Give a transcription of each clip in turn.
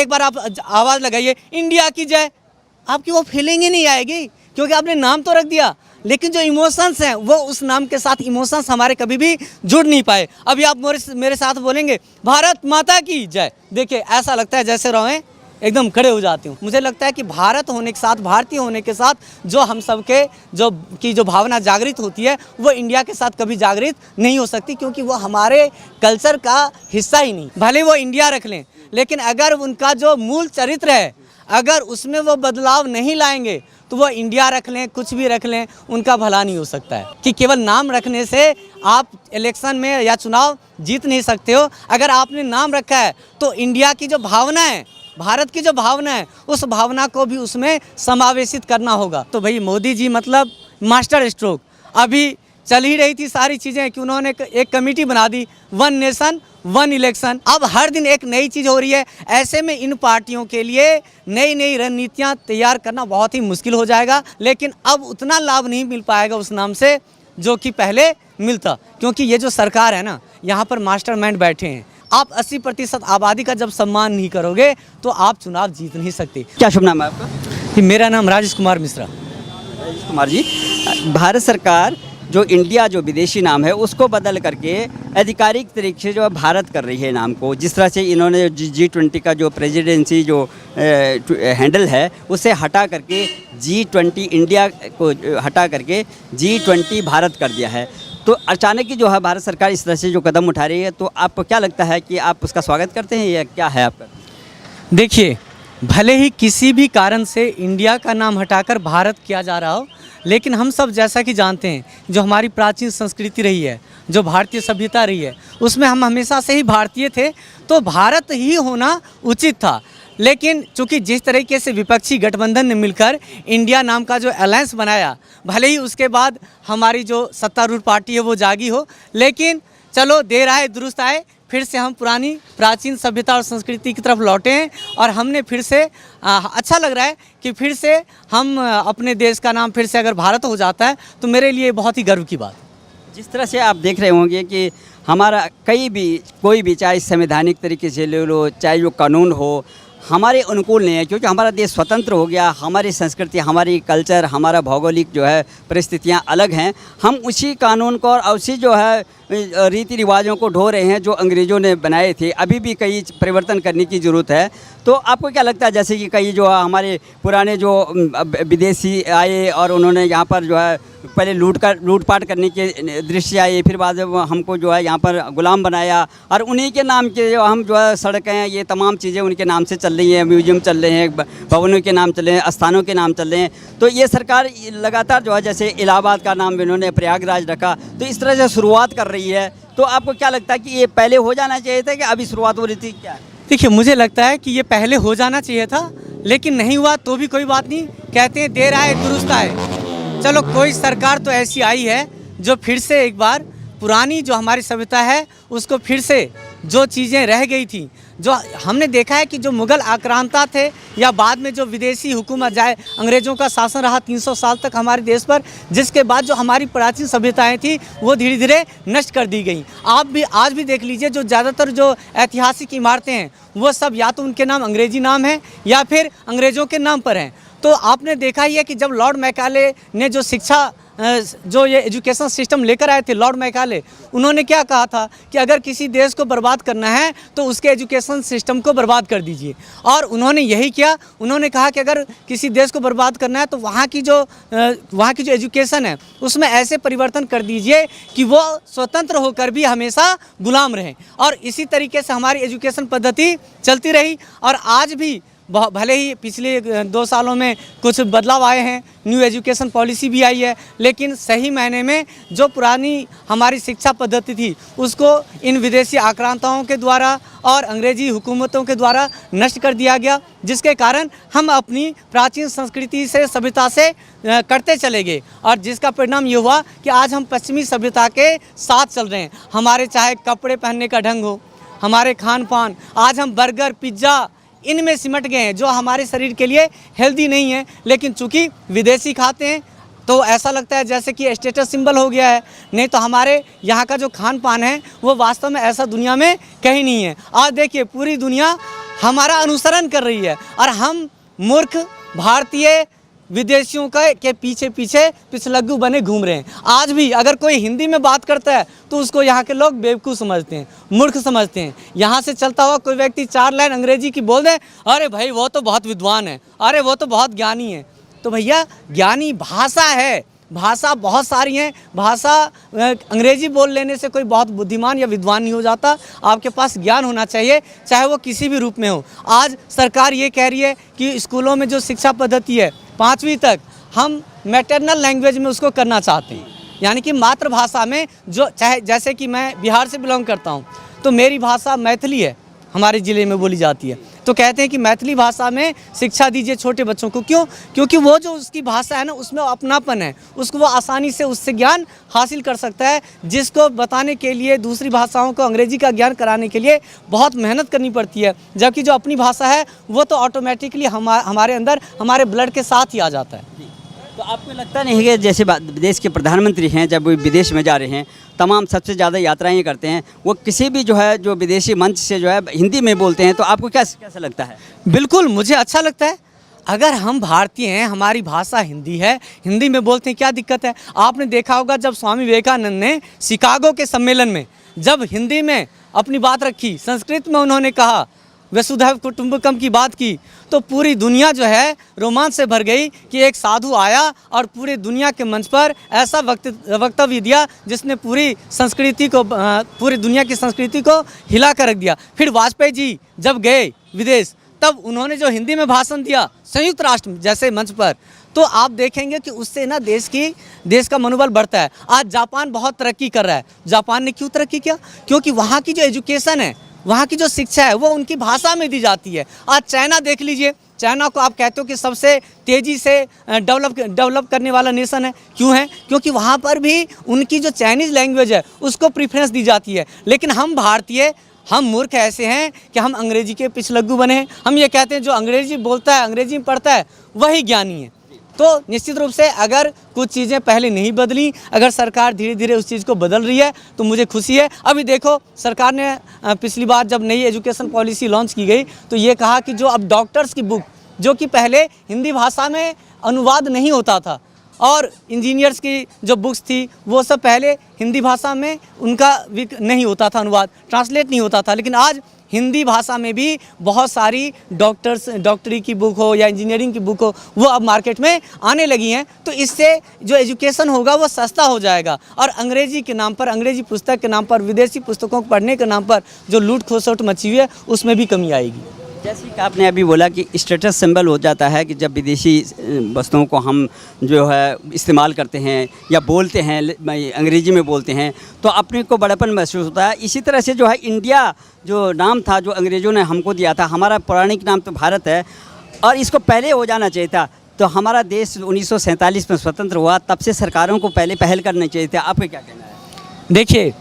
एक बार आप आवाज़ लगाइए इंडिया की जय, आपकी वो फीलिंग ही नहीं आएगी, क्योंकि आपने नाम तो रख दिया, लेकिन जो इमोशंस हैं वो उस नाम के साथ इमोशंस हमारे कभी भी जुड़ नहीं पाए। अभी आप मेरे साथ बोलेंगे भारत माता की जय, देखिए ऐसा लगता है जैसे रोएं एकदम खड़े हो जाती हूँ। मुझे लगता है कि भारत होने के साथ, भारतीय होने के साथ जो हम सब के जो भावना जागृत होती है वो इंडिया के साथ कभी जागृत नहीं हो सकती, क्योंकि वो हमारे कल्चर का हिस्सा ही नहीं। भले वो इंडिया रख लें, लेकिन अगर उनका जो मूल चरित्र है अगर उसमें वो बदलाव नहीं लाएंगे तो वो इंडिया रख लें, कुछ भी रख लें, उनका भला नहीं हो सकता है। कि केवल नाम रखने से आप इलेक्शन में या चुनाव जीत नहीं सकते हो। अगर आपने नाम रखा है तो इंडिया की जो भावना है, भारत की जो भावना है, उस भावना को भी उसमें समावेशित करना होगा। तो भाई मोदी जी मतलब मास्टर स्ट्रोक। अभी चल ही रही थी सारी चीज़ें कि उन्होंने एक कमेटी बना दी, वन नेशन वन इलेक्शन। अब हर दिन एक नई चीज़ हो रही है। ऐसे में इन पार्टियों के लिए नई नई रणनीतियाँ तैयार करना बहुत ही मुश्किल हो जाएगा, लेकिन अब उतना लाभ नहीं मिल पाएगा उस नाम से जो कि पहले मिलता, क्योंकि ये जो सरकार है ना, यहाँ पर मास्टरमाइंड बैठे हैं। आप 80% आबादी का जब सम्मान नहीं करोगे तो आप चुनाव जीत नहीं सकते। क्या शुभ नाम है आपका? मेरा नाम राजेश कुमार मिश्रा। राजेश कुमार जी, भारत सरकार जो इंडिया जो विदेशी नाम है उसको बदल करके आधिकारिक तरीके से जो भारत कर रही है नाम को, जिस तरह से इन्होंने G20 का जो प्रेसिडेंसी जो हैंडल है उसे हटा करके G20 इंडिया को हटा करके G20 भारत कर दिया है। तो अचानक ही जो है भारत सरकार इस तरह से जो कदम उठा रही है, तो आपको क्या लगता है कि आप उसका स्वागत करते हैं या क्या है आपका? देखिए, भले ही किसी भी कारण से इंडिया का नाम हटाकर भारत किया जा रहा हो, लेकिन हम सब जैसा कि जानते हैं जो हमारी प्राचीन संस्कृति रही है, जो भारतीय सभ्यता रही है, उसमें हम हमेशा से ही भारतीय थे, तो भारत ही होना उचित था। लेकिन चूंकि जिस तरीके से विपक्षी गठबंधन ने मिलकर इंडिया नाम का जो अलायंस बनाया, भले ही उसके बाद हमारी जो सत्तारूढ़ पार्टी है वो जागी हो, लेकिन चलो देर आए दुरुस्त आए, फिर से हम पुरानी प्राचीन सभ्यता और संस्कृति की तरफ लौटे हैं और हमने फिर से अच्छा लग रहा है कि फिर से हम अपने देश का नाम फिर से अगर भारत हो जाता है तो मेरे लिए बहुत ही गर्व की बात। जिस तरह से आप देख रहे होंगे कि हमारा कोई भी चाहे संवैधानिक तरीके से ले लो, चाहे जो कानून हो, हमारे अनुकूल नहीं है, क्योंकि हमारा देश स्वतंत्र हो गया, हमारी संस्कृति, हमारी कल्चर, हमारा भौगोलिक जो है परिस्थितियां अलग हैं। हम उसी कानून को और उसी जो है रीति रिवाजों को ढो रहे हैं जो अंग्रेज़ों ने बनाए थे। अभी भी कई परिवर्तन करने की ज़रूरत है। तो आपको क्या लगता है, जैसे कि कई जो हमारे पुराने जो विदेशी आए और उन्होंने यहाँ पर जो है पहले लूटपाट करने के दृश्य आए, फिर बाद में हमको जो है यहाँ पर गुलाम बनाया, और उन्हीं के नाम के जो हम जो है सड़कें, ये तमाम चीज़ें उनके नाम से चल रही हैं, म्यूजियम चल रहे हैं, भवनों के नाम चल रहे हैं, स्थानों के नाम चल रहे हैं। तो ये सरकार लगातार जो है, जैसे इलाहाबाद का नाम इन्होंने प्रयागराज रखा, तो इस तरह से शुरुआत कर रही है। तो आपको क्या लगता है कि ये पहले हो जाना चाहिए था कि अभी शुरुआत हो रही थी, क्या? देखिए, मुझे लगता है कि ये पहले हो जाना चाहिए था, लेकिन नहीं हुआ तो भी कोई बात नहीं। कहते हैं देर आए दुरुस्त आए। चलो, कोई सरकार तो ऐसी आई है जो फिर से एक बार पुरानी जो हमारी सभ्यता है उसको फिर से, जो चीज़ें रह गई थी, जो हमने देखा है कि जो मुग़ल आक्रांता थे या बाद में जो विदेशी हुकूमत जाए, अंग्रेज़ों का शासन रहा 300 साल तक हमारे देश पर, जिसके बाद जो हमारी प्राचीन सभ्यताएं थी वो धीरे धीरे नष्ट कर दी गई। आप भी आज भी देख लीजिए, जो ज़्यादातर जो ऐतिहासिक इमारतें हैं वो सब या तो उनके नाम अंग्रेज़ी नाम है या फिर अंग्रेज़ों के नाम पर हैं। तो आपने देखा ही है कि जब लॉर्ड मैकाले ने जो शिक्षा, जो ये एजुकेशन सिस्टम लेकर आए थे, लॉर्ड मैकाले, उन्होंने क्या कहा था कि अगर किसी देश को बर्बाद करना है तो उसके एजुकेशन सिस्टम को बर्बाद कर दीजिए। और उन्होंने यही किया। उन्होंने कहा कि अगर किसी देश को बर्बाद करना है तो वहाँ की जो एजुकेशन है उसमें ऐसे परिवर्तन कर दीजिए कि वो स्वतंत्र होकर भी हमेशा गुलाम रहें। और इसी तरीके से हमारी एजुकेशन पद्धति चलती रही। और आज भी भले ही पिछले 2 सालों में कुछ बदलाव आए हैं, न्यू एजुकेशन पॉलिसी भी आई है, लेकिन सही मायने में जो पुरानी हमारी शिक्षा पद्धति थी उसको इन विदेशी आक्रांताओं के द्वारा और अंग्रेजी हुकूमतों के द्वारा नष्ट कर दिया गया, जिसके कारण हम अपनी प्राचीन संस्कृति से, सभ्यता से करते चले गए। और जिसका परिणाम ये हुआ कि आज हम पश्चिमी सभ्यता के साथ चल रहे हैं। हमारे चाहे कपड़े पहनने का ढंग हो, हमारे खान पान, आज हम बर्गर, पिज्ज़ा, इनमें सिमट गए हैं जो हमारे शरीर के लिए हेल्दी नहीं है, लेकिन चूंकि विदेशी खाते हैं तो ऐसा लगता है जैसे कि स्टेटस सिंबल हो गया है। नहीं तो हमारे यहाँ का जो खान पान है वो वास्तव में ऐसा दुनिया में कहीं नहीं है। आज देखिए, पूरी दुनिया हमारा अनुसरण कर रही है और हम मूर्ख भारतीय विदेशियों के पीछे पीछे पिछलग्गू बने घूम रहे हैं। आज भी अगर कोई हिंदी में बात करता है तो उसको यहाँ के लोग बेवकूफ़ समझते हैं, मूर्ख समझते हैं। यहाँ से चलता हुआ कोई व्यक्ति 4 लाइन अंग्रेजी की बोल दे, अरे भाई वो तो बहुत विद्वान है, अरे वो तो बहुत ज्ञानी है। तो भैया ज्ञानी भाषा है, भाषा बहुत सारी हैं। भाषा अंग्रेजी बोल लेने से कोई बहुत बुद्धिमान या विद्वान नहीं हो जाता। आपके पास ज्ञान होना चाहिए, चाहे वो किसी भी रूप में हो। आज सरकार ये कह रही है कि स्कूलों में जो शिक्षा पद्धति है 5वीं तक हम मैटरनल लैंग्वेज में उसको करना चाहते हैं, यानी कि मातृभाषा में। जो चाहे जैसे कि मैं बिहार से बिलोंग करता हूँ तो मेरी भाषा मैथिली है, हमारे ज़िले में बोली जाती है। तो कहते हैं कि मैथिली भाषा में शिक्षा दीजिए छोटे बच्चों को। क्यों? क्योंकि वो जो उसकी भाषा है ना, उसमें अपनापन है, उसको वो आसानी से उससे ज्ञान हासिल कर सकता है, जिसको बताने के लिए दूसरी भाषाओं को अंग्रेजी का ज्ञान कराने के लिए बहुत मेहनत करनी पड़ती है। जबकि जो अपनी भाषा है वो तो ऑटोमेटिकली हमारे अंदर, हमारे ब्लड के साथ ही आ जाता है। तो आपको लगता नहीं है कि जैसे देश के प्रधानमंत्री हैं, जब वो विदेश में जा रहे हैं, तमाम सबसे ज़्यादा यात्राएं करते हैं, वो किसी भी जो विदेशी मंच से हिंदी में बोलते हैं, तो आपको कैसा लगता है? बिल्कुल, मुझे अच्छा लगता है। अगर हम भारतीय हैं, हमारी भाषा हिंदी है, हिंदी में बोलते हैं, क्या दिक्कत है? आपने देखा होगा जब स्वामी विवेकानंद ने शिकागो के सम्मेलन में जब हिंदी में अपनी बात रखी, संस्कृत में उन्होंने कहा, वसुधैव कुटुंबकम की बात की, तो पूरी दुनिया जो है रोमांच से भर गई कि एक साधु आया और पूरे दुनिया के मंच पर ऐसा वक्तव्य दिया जिसने पूरी संस्कृति को, पूरी दुनिया की संस्कृति को हिला कर रख दिया। फिर वाजपेयी जी जब गए विदेश, तब उन्होंने जो हिंदी में भाषण दिया संयुक्त राष्ट्र जैसे मंच पर, तो आप देखेंगे कि उससे ना देश का मनोबल बढ़ता है। आज जापान बहुत तरक्की कर रहा है। जापान ने क्यों तरक्की किया? क्योंकि वहाँ की जो एजुकेशन है, वहाँ की जो शिक्षा है वो उनकी भाषा में दी जाती है। आज चाइना देख लीजिए, चाइना को आप कहते हो कि सबसे तेज़ी से डेवलप करने वाला नेशन है। क्यों है? क्योंकि वहाँ पर भी उनकी जो चाइनीज़ लैंग्वेज है उसको प्रेफरेंस दी जाती है। लेकिन हम भारतीय, हम मूर्ख ऐसे हैं कि हम अंग्रेजी के पिछलग्गू बने हैं। हम ये कहते हैं जो अंग्रेजी बोलता है, अंग्रेजी में पढ़ता है, वही ज्ञानी है। तो निश्चित रूप से अगर कुछ चीज़ें पहले नहीं बदली, अगर सरकार धीरे धीरे उस चीज़ को बदल रही है तो मुझे खुशी है। अभी देखो, सरकार ने पिछली बार जब नई एजुकेशन पॉलिसी लॉन्च की गई तो ये कहा कि जो अब डॉक्टर्स की बुक, जो कि पहले हिंदी भाषा में अनुवाद नहीं होता था, और इंजीनियर्स की जो बुक्स थी वो सब पहले हिंदी भाषा में उनका नहीं होता था, अनुवाद ट्रांसलेट नहीं होता था। लेकिन आज हिंदी भाषा में भी बहुत सारी डॉक्टरी की बुक हो या इंजीनियरिंग की बुक हो, वो अब मार्केट में आने लगी हैं। तो इससे जो एजुकेशन होगा वो सस्ता हो जाएगा, और अंग्रेजी के नाम पर, अंग्रेजी पुस्तक के नाम पर, विदेशी पुस्तकों को पढ़ने के नाम पर जो लूट खसोट मची हुई है उसमें भी कमी आएगी। जैसे कि आपने अभी बोला कि स्टेटस सिंबल हो जाता है कि जब विदेशी वस्तुओं को हम जो है इस्तेमाल करते हैं या बोलते हैं, अंग्रेजी में बोलते हैं, तो अपने को बड़ापन महसूस होता है। इसी तरह से जो है इंडिया जो नाम था, जो अंग्रेज़ों ने हमको दिया था, हमारा पौराणिक नाम तो भारत है, और इसको पहले हो जाना चाहिए था। तो हमारा देश 1947 में स्वतंत्र हुआ, तब से सरकारों को पहले पहल करनी चाहिए था। आपका क्या कहना है? देखिए,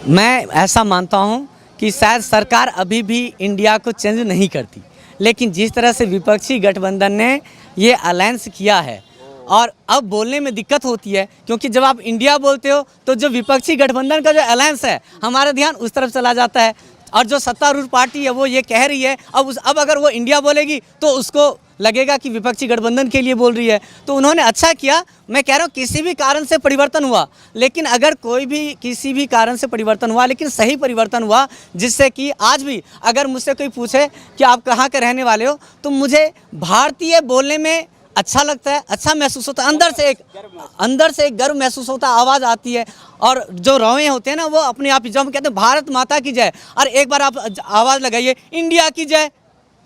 मैं ऐसा मानता हूँ कि शायद सरकार अभी भी इंडिया को चेंज नहीं करती, लेकिन जिस तरह से विपक्षी गठबंधन ने ये अलायंस किया है, और अब बोलने में दिक्कत होती है क्योंकि जब आप इंडिया बोलते हो तो जो विपक्षी गठबंधन का जो अलायंस है, हमारा ध्यान उस तरफ चला जाता है, और जो सत्तारूढ़ पार्टी है वो ये कह रही है, अब अगर वो इंडिया बोलेगी तो उसको लगेगा कि विपक्षी गठबंधन के लिए बोल रही है। तो उन्होंने अच्छा किया। मैं कह रहा हूँ किसी भी कारण से परिवर्तन हुआ, लेकिन अगर कोई भी किसी भी कारण से परिवर्तन हुआ, लेकिन सही परिवर्तन हुआ, जिससे कि आज भी अगर मुझसे कोई पूछे कि आप कहाँ के रहने वाले हो, तो मुझे भारतीय बोलने में अच्छा लगता है, अच्छा महसूस होता है, अंदर से एक गर्व महसूस होता है, आवाज़ आती है, और जो रौए होते हैं ना वो अपने आप ही, जब हम कहते हैं भारत माता की जय, और एक बार आप आवाज़ लगाइए इंडिया की जय,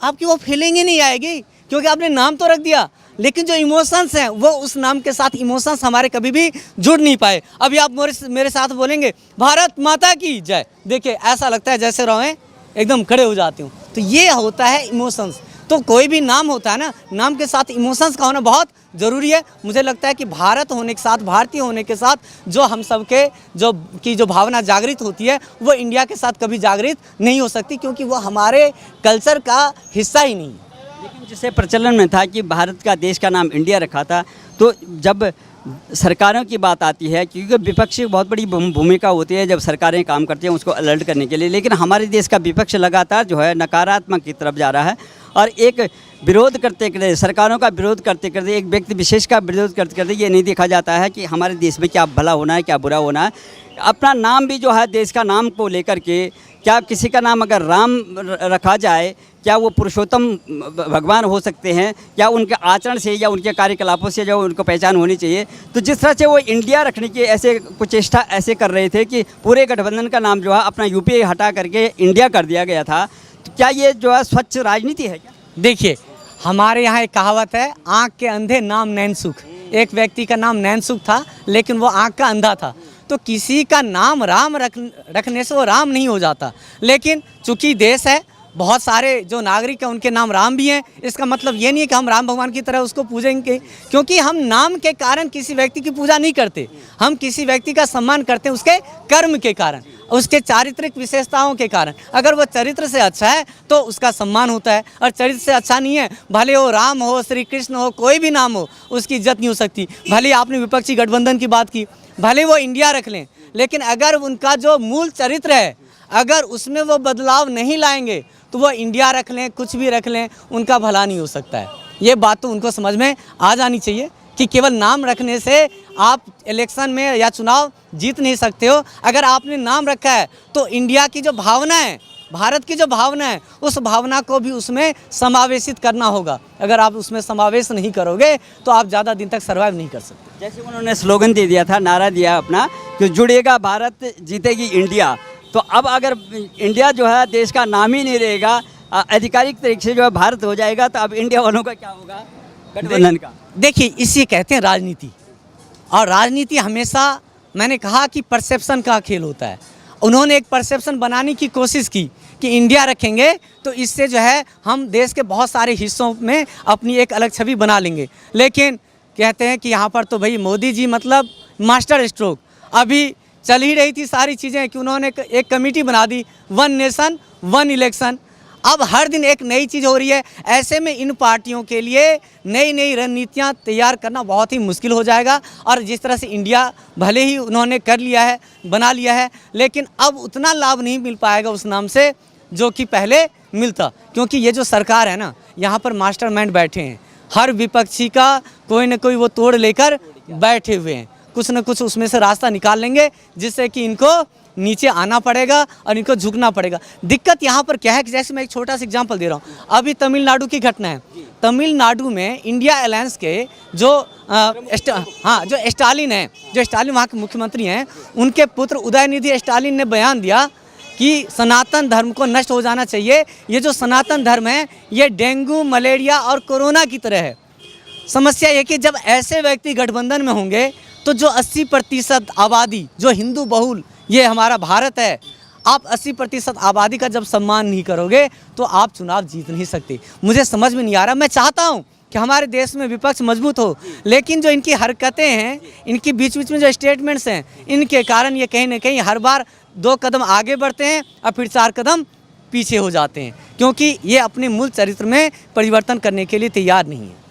आपकी वो फीलिंग ही नहीं आएगी, क्योंकि आपने नाम तो रख दिया, लेकिन जो इमोशंस हैं वो उस नाम के साथ इमोशंस हमारे कभी भी जुड़ नहीं पाए। अभी आप मेरे साथ बोलेंगे भारत माता की जय, देखिए ऐसा लगता है जैसे रौए एकदम खड़े हो जाते हो। तो ये होता है इमोशंस। तो कोई भी नाम होता है ना, नाम के साथ इमोशंस का होना बहुत ज़रूरी है। मुझे लगता है कि भारत होने के साथ, भारतीय होने के साथ जो हम सब के जो भावना जागृत होती है वो इंडिया के साथ कभी जागृत नहीं हो सकती, क्योंकि वो हमारे कल्चर का हिस्सा ही नहीं है। लेकिन जिसे प्रचलन में था कि भारत का देश का नाम इंडिया रखा था, तो जब सरकारों की बात आती है, क्योंकि विपक्ष की बहुत बड़ी भूमिका होती है जब सरकारें काम करती हैं उसको अलर्ट करने के लिए, लेकिन हमारे देश का विपक्ष लगातार जो है नकारात्मक की तरफ जा रहा है और एक विरोध करते करते, सरकारों का विरोध करते करते, एक व्यक्ति विशेष का विरोध करते करते ये नहीं देखा जाता है कि हमारे देश में क्या भला होना है, क्या बुरा होना है। अपना नाम भी जो है देश का नाम को लेकर के, क्या किसी का नाम अगर राम रखा जाए, क्या वो पुरुषोत्तम भगवान हो सकते हैं? क्या उनके आचरण से या उनके कार्यकलापों से जो उनको पहचान होनी चाहिए? तो जिस तरह से वो इंडिया रखने की ऐसे कुछ चेष्टा ऐसे कर रहे थे कि पूरे गठबंधन का नाम जो है अपना यूपीए हटा करके इंडिया कर दिया गया था, तो क्या ये जो है स्वच्छ राजनीति है क्या? देखिए, हमारे यहाँ एक कहावत है, आँख के अंधे नाम नैनसुख। एक व्यक्ति का नाम नैनसुख था, लेकिन वो आँख का अंधा था। तो किसी का नाम राम रखने से वो राम नहीं हो जाता। लेकिन चूंकि देश है, बहुत सारे जो नागरिक हैं उनके नाम राम भी हैं, इसका मतलब ये नहीं है कि हम राम भगवान की तरह उसको पूजेंगे, क्योंकि हम नाम के कारण किसी व्यक्ति की पूजा नहीं करते। हम किसी व्यक्ति का सम्मान करते हैं उसके कर्म के कारण, उसके चारित्रिक विशेषताओं के कारण। अगर वो चरित्र से अच्छा है तो उसका सम्मान होता है, और चरित्र से अच्छा नहीं है, भले वो राम हो, श्री कृष्ण हो, कोई भी नाम हो, उसकी इज्जत नहीं हो सकती। भले आपने विपक्षी गठबंधन की बात की, भले वो इंडिया रख लें, लेकिन अगर उनका जो मूल चरित्र है अगर उसमें वो बदलाव नहीं लाएंगे तो वो इंडिया रख लें, कुछ भी रख लें, उनका भला नहीं हो सकता है। ये बात तो उनको समझ में आ जानी चाहिए कि केवल नाम रखने से आप इलेक्शन में या चुनाव जीत नहीं सकते हो। अगर आपने नाम रखा है तो इंडिया की जो भावना है, भारत की जो भावना है, उस भावना को भी उसमें समावेशित करना होगा। अगर आप उसमें समावेश नहीं करोगे तो आप ज़्यादा दिन तक सर्वाइव नहीं कर सकते। जैसे उन्होंने स्लोगन दे दिया था, नारा दिया अपना कि जुड़ेगा भारत जीतेगी इंडिया, तो अब अगर इंडिया जो है देश का नाम ही नहीं रहेगा, आधिकारिक तरीके से जो है भारत हो जाएगा, तो अब इंडिया वालों का क्या होगा, गठबंधन का? देखिए, इसे कहते हैं राजनीति, और राजनीति हमेशा, मैंने कहा कि परसेप्शन का खेल होता है। उन्होंने एक परसेप्शन बनाने की कोशिश की कि इंडिया रखेंगे तो इससे जो है हम देश के बहुत सारे हिस्सों में अपनी एक अलग छवि बना लेंगे। लेकिन कहते हैं कि यहाँ पर तो भाई मोदी जी मतलब मास्टर स्ट्रोक, अभी चल ही रही थी सारी चीज़ें कि उन्होंने एक कमेटी बना दी, वन नेशन वन इलेक्शन। अब हर दिन एक नई चीज़ हो रही है। ऐसे में इन पार्टियों के लिए नई नई रणनीतियाँ तैयार करना बहुत ही मुश्किल हो जाएगा। और जिस तरह से इंडिया भले ही उन्होंने कर लिया है, बना लिया है, लेकिन अब उतना लाभ नहीं मिल पाएगा उस नाम से जो कि पहले मिलता, क्योंकि ये जो सरकार है ना, यहाँ पर मास्टरमाइंड बैठे हैं। हर विपक्षी का कोई ना कोई वो तोड़ लेकर बैठे हुए हैं, कुछ न कुछ उसमें से रास्ता निकाल लेंगे जिससे कि इनको नीचे आना पड़ेगा और इनको झुकना पड़ेगा। दिक्कत यहाँ पर क्या है कि जैसे मैं एक छोटा सा एग्जांपल दे रहा हूँ, अभी तमिलनाडु की घटना है। तमिलनाडु में इंडिया अलायंस के जो स्टालिन है, जो स्टालिन वहाँ के मुख्यमंत्री हैं, उनके पुत्र उदयनिधि स्टालिन ने बयान दिया कि सनातन धर्म को नष्ट हो जाना चाहिए। ये जो सनातन धर्म है ये डेंगू, मलेरिया और कोरोना की तरह है। समस्या ये कि जब ऐसे व्यक्ति गठबंधन में होंगे तो जो 80% आबादी जो हिंदू बहुल ये हमारा भारत है, आप 80% आबादी का जब सम्मान नहीं करोगे तो आप चुनाव जीत नहीं सकते। मुझे समझ में नहीं आ रहा। मैं चाहता हूँ कि हमारे देश में विपक्ष मजबूत हो, लेकिन जो इनकी हरकतें हैं, इनकी बीच बीच में जो स्टेटमेंट्स हैं, इनके कारण ये कहीं ना कहीं हर बार 2 कदम आगे बढ़ते हैं और फिर 4 कदम पीछे हो जाते हैं, क्योंकि ये अपने मूल चरित्र में परिवर्तन करने के लिए तैयार नहीं है।